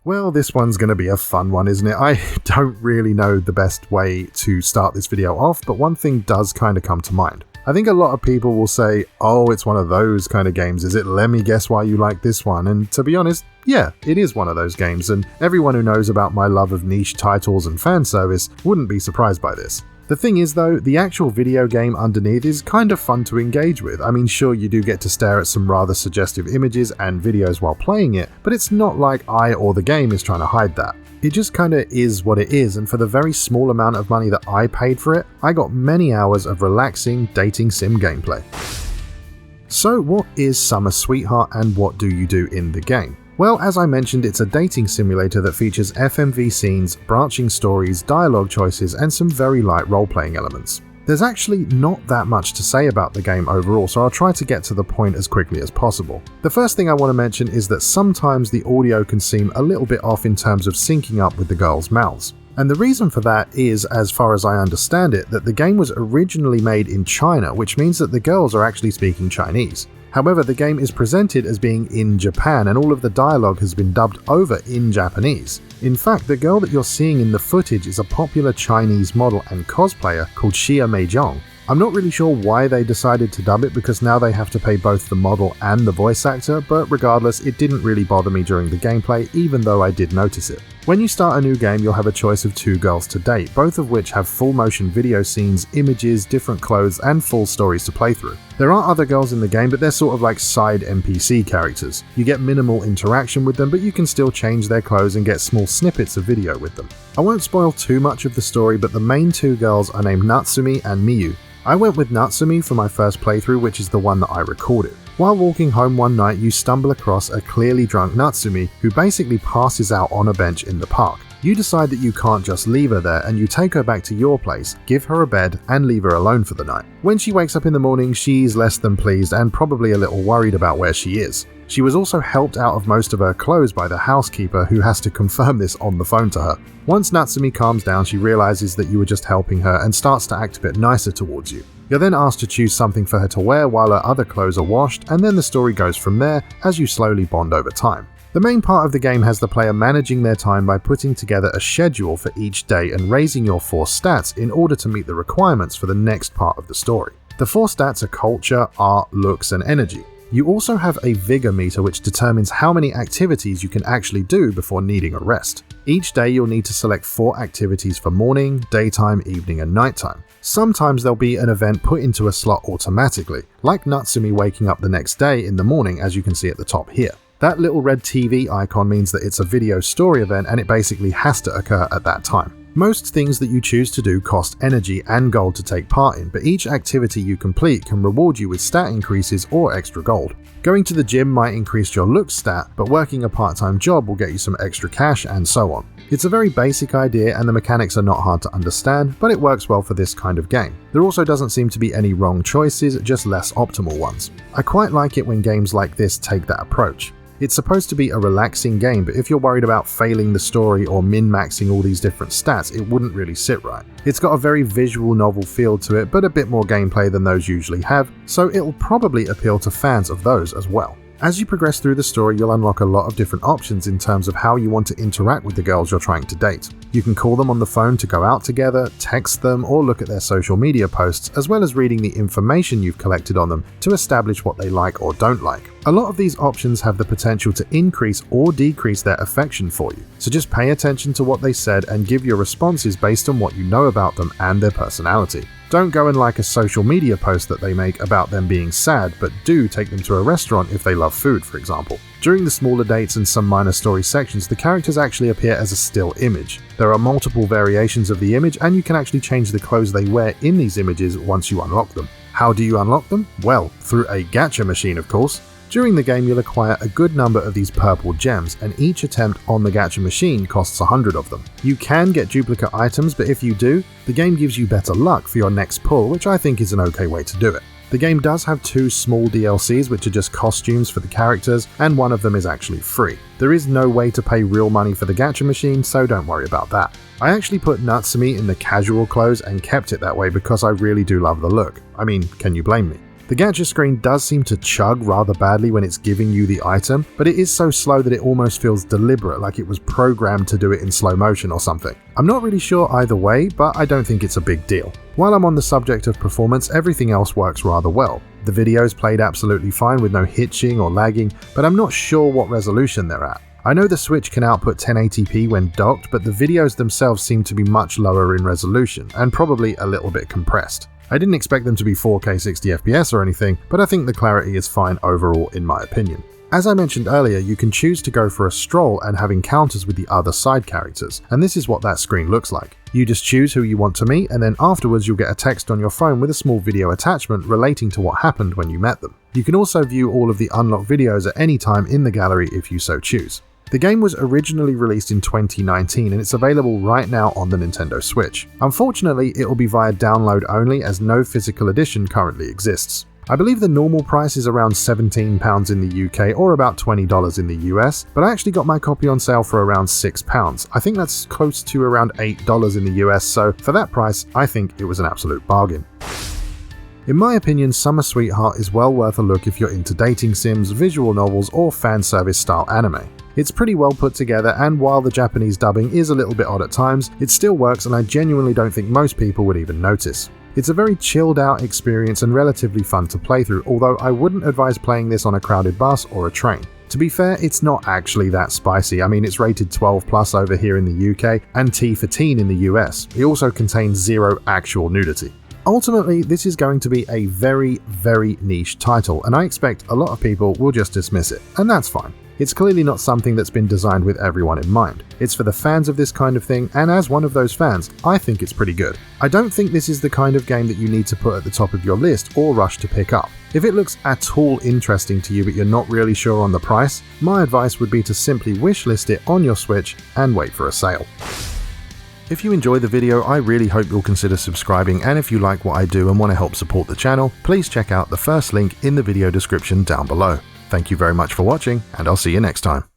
Well, this one's going to be a fun one, isn't it? I don't really know the best way to start this video off, but one thing does kind of come to mind. I think a lot of people will say, oh, it's one of those kind of games, is it? Let me guess why you like this one. And to be honest, yeah, it is one of those games, and everyone who knows about my love of niche titles and fan service wouldn't be surprised by this. The thing is though, the actual video game underneath is kind of fun to engage with. I mean, sure, you do get to stare at some rather suggestive images and videos while playing it, but it's not like I or the game is trying to hide that. It just kinda is what it is, and for the very small amount of money that I paid for it, I got many hours of relaxing dating sim gameplay. So what is Summer Sweetheart and what do you do in the game? Well, as I mentioned, it's a dating simulator that features FMV scenes, branching stories, dialogue choices, and some very light role-playing elements. There's actually not that much to say about the game overall, so I'll try to get to the point as quickly as possible. The first thing I want to mention is that sometimes the audio can seem a little bit off in terms of syncing up with the girls' mouths. And the reason for that is, as far as I understand it, that the game was originally made in China, which means that the girls are actually speaking Chinese. However, the game is presented as being in Japan and all of the dialogue has been dubbed over in Japanese. In fact, the girl that you're seeing in the footage is a popular Chinese model and cosplayer called Xia Meizhong. I'm not really sure why they decided to dub it because now they have to pay both the model and the voice actor, but regardless, it didn't really bother me during the gameplay, even though I did notice it. When you start a new game, you'll have a choice of 2 girls to date, both of which have full motion video scenes, images, different clothes, and full stories to play through. There are other girls in the game, but they're sort of like side NPC characters. You get minimal interaction with them, but you can still change their clothes and get small snippets of video with them. I won't spoil too much of the story, but the main 2 girls are named Natsumi and Miyu. I went with Natsumi for my first playthrough, which is the one that I recorded. While walking home one night, you stumble across a clearly drunk Natsumi who basically passes out on a bench in the park. You decide that you can't just leave her there and you take her back to your place, give her a bed, and leave her alone for the night. When she wakes up in the morning, she's less than pleased and probably a little worried about where she is. She was also helped out of most of her clothes by the housekeeper who has to confirm this on the phone to her. Once Natsumi calms down, she realizes that you were just helping her and starts to act a bit nicer towards you. You're then asked to choose something for her to wear while her other clothes are washed, and then the story goes from there as you slowly bond over time. The main part of the game has the player managing their time by putting together a schedule for each day and raising your 4 stats in order to meet the requirements for the next part of the story. The 4 stats are culture, art, looks, and energy. You also have a vigor meter which determines how many activities you can actually do before needing a rest. Each day you'll need to select 4 activities for morning, daytime, evening, and nighttime. Sometimes there'll be an event put into a slot automatically, like Natsumi waking up the next day in the morning, as you can see at the top here. That little red TV icon means that it's a video story event and it basically has to occur at that time. Most things that you choose to do cost energy and gold to take part in, but each activity you complete can reward you with stat increases or extra gold. Going to the gym might increase your looks stat, but working a part-time job will get you some extra cash and so on. It's a very basic idea and the mechanics are not hard to understand, but it works well for this kind of game. There also doesn't seem to be any wrong choices, just less optimal ones. I quite like it when games like this take that approach. It's supposed to be a relaxing game, but if you're worried about failing the story or min-maxing all these different stats, it wouldn't really sit right. It's got a very visual novel feel to it, but a bit more gameplay than those usually have, so it'll probably appeal to fans of those as well. As you progress through the story, you'll unlock a lot of different options in terms of how you want to interact with the girls you're trying to date. You can call them on the phone to go out together, text them, or look at their social media posts, as well as reading the information you've collected on them to establish what they like or don't like. A lot of these options have the potential to increase or decrease their affection for you, so just pay attention to what they said and give your responses based on what you know about them and their personality. Don't go and like a social media post that they make about them being sad, but do take them to a restaurant if they love food, for example. During the smaller dates and some minor story sections, the characters actually appear as a still image. There are multiple variations of the image, and you can actually change the clothes they wear in these images once you unlock them. How do you unlock them? Well, through a gacha machine, of course. During the game, you'll acquire a good number of these purple gems, and each attempt on the gacha machine costs 100 of them. You can get duplicate items, but if you do, the game gives you better luck for your next pull, which I think is an okay way to do it. The game does have 2 small DLCs, which are just costumes for the characters, and one of them is actually free. There is no way to pay real money for the gacha machine, so don't worry about that. I actually put Natsumi in the casual clothes and kept it that way because I really do love the look. I mean, can you blame me? The gacha screen does seem to chug rather badly when it's giving you the item, but it is so slow that it almost feels deliberate, like it was programmed to do it in slow motion or something. I'm not really sure either way, but I don't think it's a big deal. While I'm on the subject of performance, everything else works rather well. The videos played absolutely fine with no hitching or lagging, but I'm not sure what resolution they're at. I know the Switch can output 1080p when docked, but the videos themselves seem to be much lower in resolution, and probably a little bit compressed. I didn't expect them to be 4K 60fps or anything, but I think the clarity is fine overall in my opinion. As I mentioned earlier, you can choose to go for a stroll and have encounters with the other side characters, and this is what that screen looks like. You just choose who you want to meet, and then afterwards you'll get a text on your phone with a small video attachment relating to what happened when you met them. You can also view all of the unlocked videos at any time in the gallery if you so choose. The game was originally released in 2019 and it's available right now on the Nintendo Switch. Unfortunately, it will be via download only as no physical edition currently exists. I believe the normal price is around £17 in the UK or about $20 in the US, but I actually got my copy on sale for around £6. I think that's close to around $8 in the US, so for that price, I think it was an absolute bargain. In my opinion, Summer Sweetheart is well worth a look if you're into dating sims, visual novels, or fan service style anime. It's pretty well put together, and while the Japanese dubbing is a little bit odd at times, it still works and I genuinely don't think most people would even notice. It's a very chilled out experience and relatively fun to play through, although I wouldn't advise playing this on a crowded bus or a train. To be fair, it's not actually that spicy. I mean, it's rated 12+ over here in the UK and T for teen in the US. It also contains 0 actual nudity. Ultimately, this is going to be a very, very niche title, and I expect a lot of people will just dismiss it, and that's fine. It's clearly not something that's been designed with everyone in mind. It's for the fans of this kind of thing, and as one of those fans, I think it's pretty good. I don't think this is the kind of game that you need to put at the top of your list or rush to pick up. If it looks at all interesting to you but you're not really sure on the price, my advice would be to simply wishlist it on your Switch and wait for a sale. If you enjoyed the video, I really hope you'll consider subscribing, and if you like what I do and want to help support the channel, please check out the first link in the video description down below. Thank you very much for watching, and I'll see you next time.